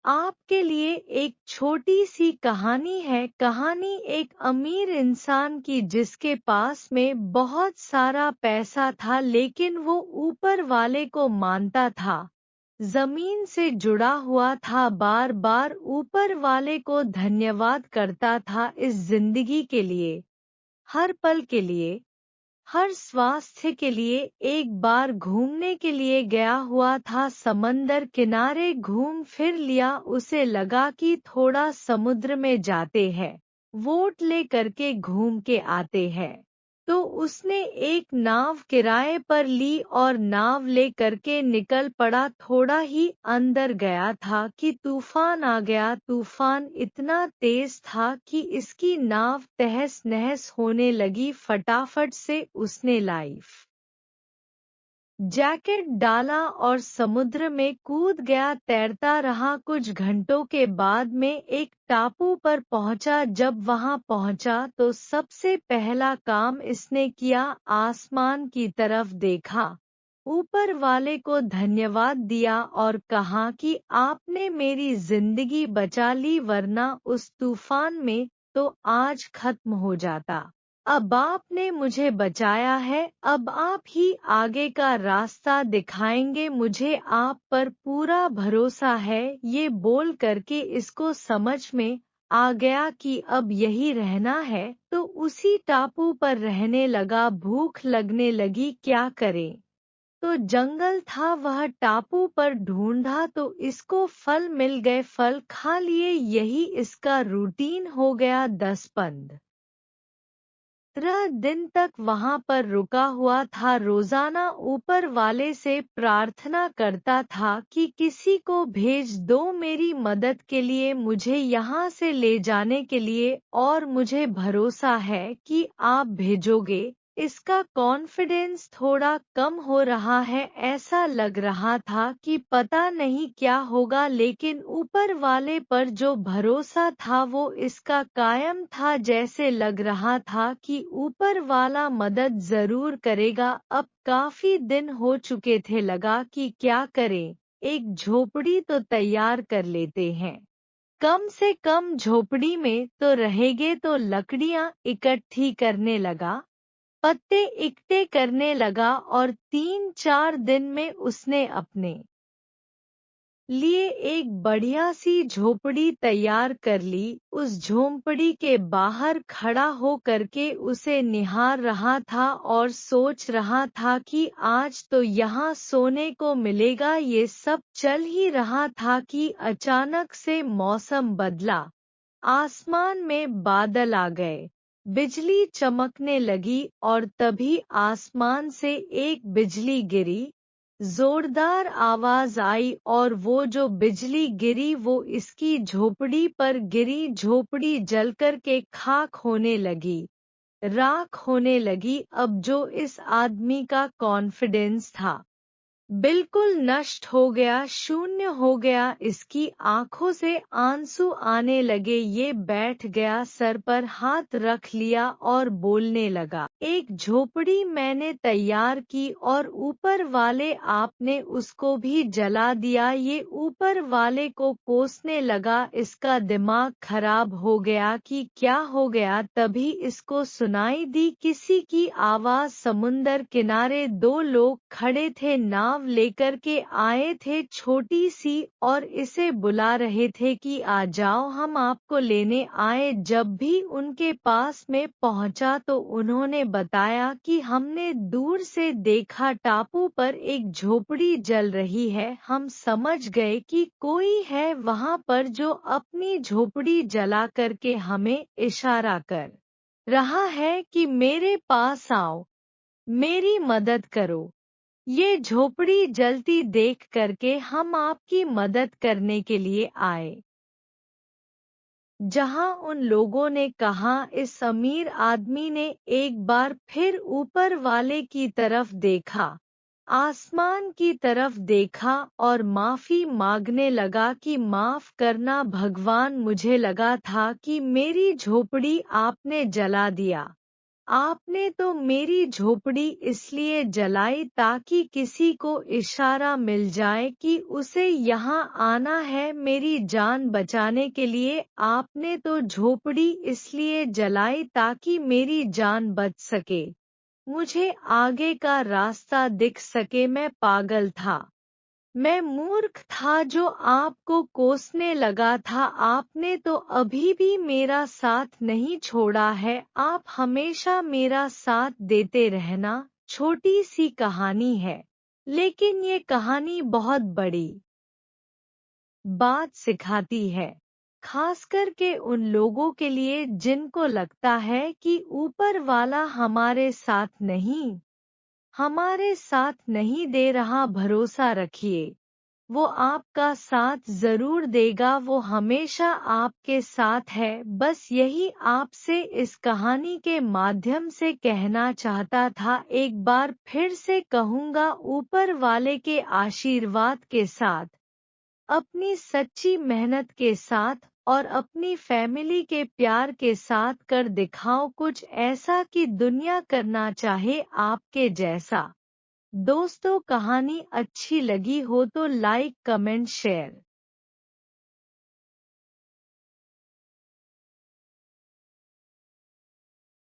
आपके लिए एक छोटी सी कहानी है। कहानी एक अमीर इंसान की जिसके पास में बहुत सारा पैसा था, लेकिन वो ऊपर वाले को मानता था, जमीन से जुड़ा हुआ था, बार बार ऊपर वाले को धन्यवाद करता था इस जिंदगी के लिए, हर पल के लिए, हर स्वास्थ्य के लिए। एक बार घूमने के लिए गया हुआ था, समंदर किनारे घूम फिर लिया, उसे लगा कि थोड़ा समुद्र में जाते हैं, वोट ले करके घूम के आते हैं। तो उसने एक नाव किराए पर ली और नाव ले करके निकल पड़ा। थोड़ा ही अंदर गया था कि तूफान आ गया। तूफान इतना तेज था कि इसकी नाव तहस नहस होने लगी। फटाफट से उसने लाइफ जैकेट डाला और समुद्र में कूद गया, तैरता रहा। कुछ घंटों के बाद में एक टापू पर पहुंचा। जब वहां पहुंचा तो सबसे पहला काम इसने किया, आसमान की तरफ देखा, ऊपर वाले को धन्यवाद दिया और कहा कि आपने मेरी जिंदगी बचा ली, वरना उस तूफान में तो आज खत्म हो जाता। अब आपने मुझे बचाया है, अब आप ही आगे का रास्ता दिखाएंगे, मुझे आप पर पूरा भरोसा है। ये बोल करके इसको समझ में आ गया कि अब यही रहना है, तो उसी टापू पर रहने लगा। भूख लगने लगी, क्या करे, तो जंगल था, वह टापू पर ढूंढा तो इसको फल मिल गए, फल खा लिए। यही इसका रूटीन हो गया। 10-15 दिन तक वहां पर रुका हुआ था। रोजाना ऊपर वाले से प्रार्थना करता था कि किसी को भेज दो मेरी मदद के लिए, मुझे यहाँ से ले जाने के लिए, और मुझे भरोसा है कि आप भेजोगे। इसका कॉन्फिडेंस थोड़ा कम हो रहा है, ऐसा लग रहा था कि पता नहीं क्या होगा, लेकिन ऊपर वाले पर जो भरोसा था वो इसका कायम था। जैसे लग रहा था कि ऊपर वाला मदद जरूर करेगा। अब काफी दिन हो चुके थे, लगा कि क्या करें, एक झोपड़ी तो तैयार कर लेते हैं, कम से कम झोपड़ी में तो रहेंगे। तो लकड़ियां इकट्ठी करने लगा, पत्ते इकट्ठे करने लगा और 3-4 दिन में उसने अपने लिए एक बढ़िया सी झोपड़ी तैयार कर ली। उस झोपड़ी के बाहर खड़ा हो करके उसे निहार रहा था और सोच रहा था कि आज तो यहाँ सोने को मिलेगा। ये सब चल ही रहा था कि अचानक से मौसम बदला, आसमान में बादल आ गए, बिजली चमकने लगी और तभी आसमान से एक बिजली गिरी, जोरदार आवाज आई और वो जो बिजली गिरी वो इसकी झोपड़ी पर गिरी। झोपड़ी जलकर के खाक होने लगी, राख होने लगी। अब जो इस आदमी का कॉन्फिडेंस था बिल्कुल नष्ट हो गया, शून्य हो गया। इसकी आंखों से आंसू आने लगे। ये बैठ गया, सर पर हाथ रख लिया और बोलने लगा, एक झोपड़ी मैंने तैयार की और ऊपर वाले आपने उसको भी जला दिया। ये ऊपर वाले को कोसने लगा। इसका दिमाग खराब हो गया कि क्या हो गया। तभी इसको सुनाई दी किसी की आवाज। समुंदर किनारे 2 लोग खड़े थे, नाव लेकर के आए थे छोटी सी, और इसे बुला रहे थे कि आ जाओ, हम आपको लेने आए। जब भी उनके पास में पहुंचा तो उन्होंने बताया कि हमने दूर से देखा टापू पर एक झोपड़ी जल रही है। हम समझ गए कि कोई है वहां पर जो अपनी झोपड़ी जला करके हमें इशारा कर रहा है कि मेरे पास आओ, मेरी मदद करो। ये झोपड़ी जलती देख करके हम आपकी मदद करने के लिए आए। जहां उन लोगों ने कहा, इस अमीर आदमी ने एक बार फिर ऊपर वाले की तरफ देखा, आसमान की तरफ देखा और माफी मांगने लगा कि माफ करना भगवान, मुझे लगा था कि मेरी झोपड़ी आपने जला दिया। आपने तो मेरी झोपड़ी इसलिए जलाई ताकि किसी को इशारा मिल जाए कि उसे यहाँ आना है मेरी जान बचाने के लिए। आपने तो झोपड़ी इसलिए जलाई ताकि मेरी जान बच सके, मुझे आगे का रास्ता दिख सके। मैं पागल था, मैं मूर्ख था जो आपको कोसने लगा था। आपने तो अभी भी मेरा साथ नहीं छोड़ा है। आप हमेशा मेरा साथ देते रहना। छोटी सी कहानी है, लेकिन ये कहानी बहुत बड़ी बात सिखाती है, खासकर के उन लोगों के लिए जिनको लगता है कि ऊपर वाला हमारे साथ नहीं दे रहा। भरोसा रखिए, वो आपका साथ जरूर देगा। वो हमेशा आपके साथ है। बस यही आपसे इस कहानी के माध्यम से कहना चाहता था। एक बार फिर से कहूँगा, ऊपर वाले के आशीर्वाद के साथ, अपनी सच्ची मेहनत के साथ और अपनी फैमिली के प्यार के साथ कर दिखाओ कुछ ऐसा कि दुनिया करना चाहे आपके जैसा। दोस्तों, कहानी अच्छी लगी हो तो लाइक, कमेंट, शेयर